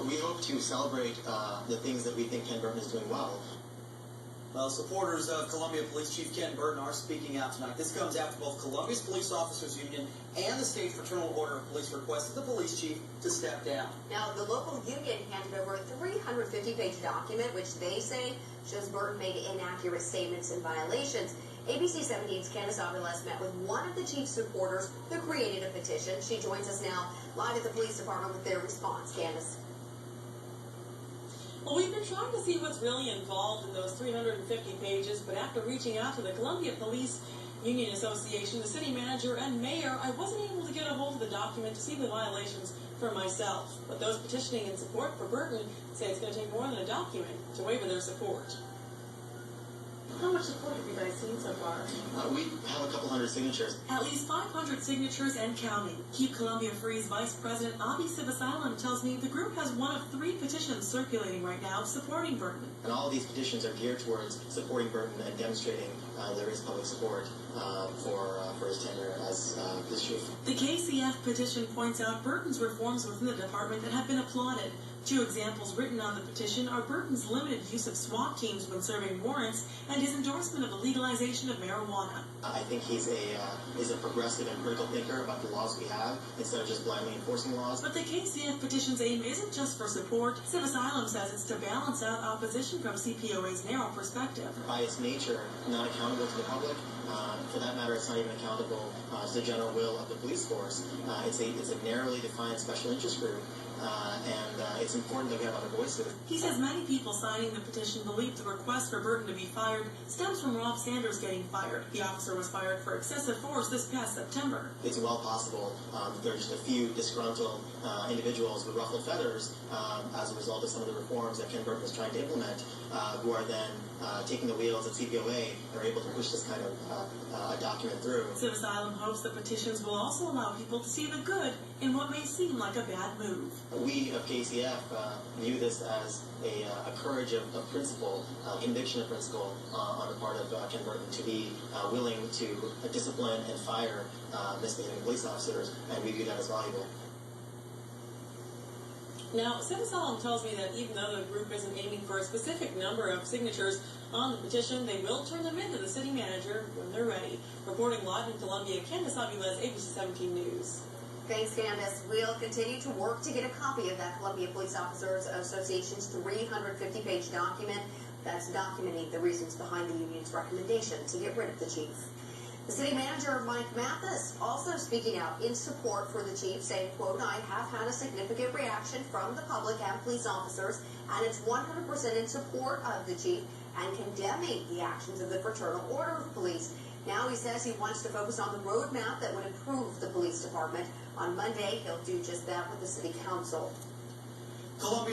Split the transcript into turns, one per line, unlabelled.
We hope to celebrate the things that we think Ken Burton is doing well.
Well, supporters of Columbia Police Chief Ken Burton are speaking out tonight. This comes after both Columbia's Police Officers Union and the State Fraternal Order of Police requested the police chief to step down.
Now, the local union handed over a 350-page document, which they say shows Burton made inaccurate statements and violations. ABC 17's Candace Abhi met with one of the chief's supporters who created a petition. She joins us now live at the police department with their response. Candace.
Well, we've been trying to see what's really involved in those 350 pages, but after reaching out to the Columbia Police Union Association, the city manager, and mayor, I wasn't able to get a hold of the document to see the violations for myself. But those petitioning in support for Burton say it's going to take more than a document to waiver their support. How much support have you guys seen so far?
We have a couple hundred signatures.
At least 500 signatures and counting. Keep Columbia Free's Vice President Abhi tells me the group has one of 3 petitions circulating right now supporting Burton.
And all of these petitions are geared towards supporting Burton and demonstrating there is public support for his tenure as police chief.
The KCF petition points out Burton's reforms within the department that have been applauded. 2 examples written on the petition are Burton's limited use of SWAT teams when serving warrants and his endorsement of the legalization of marijuana.
I think he's a progressive and critical thinker about the laws we have instead of just blindly enforcing laws.
But the KCF petition's aim isn't just for support. Civ Asylum says it's to balance out opposition from CPOA's narrow perspective.
By its nature, not accountable to the public. For that matter, it's not even accountable to the general will of the police force. It's a narrowly defined special interest group. And it's important that we have other voices.
He says many people signing the petition believe the request for Burton to be fired stems from Rob Sanders getting fired. The officer was fired for excessive force this past September.
It's well possible that there are just a few disgruntled individuals with ruffled feathers as a result of some of the reforms that Ken Burton is trying to implement, who are then taking the wheels at CPOA and are able to push this kind of document through.
Civ Asylum hopes the petitions will also allow people to see the good in what may seem like a bad move.
We of KCF view this as a courage of principle, conviction of principle on the part of Ken Burton to be willing to discipline and fire misbehaving police officers, and we view that as valuable.
Now, Civ Asylum tells me that even though the group isn't aiming for a specific number of signatures on the petition, they will turn them in to the city manager when they're ready. Reporting live in Columbia, Candace Abhi, ABC 17 News.
Thanks, Candace. We'll continue to work to get a copy of that Columbia Police Officers Association's 350-page document that's documenting the reasons behind the union's recommendation to get rid of the chief. The city manager, Mike Mathis, also speaking out in support for the chief, saying, quote, I have had a significant reaction from the public and police officers, and it's 100% in support of the chief and condemning the actions of the Fraternal Order of Police. Now he says he wants to focus on the roadmap that would improve the police department. On Monday, he'll do just that with the city council.
Columbia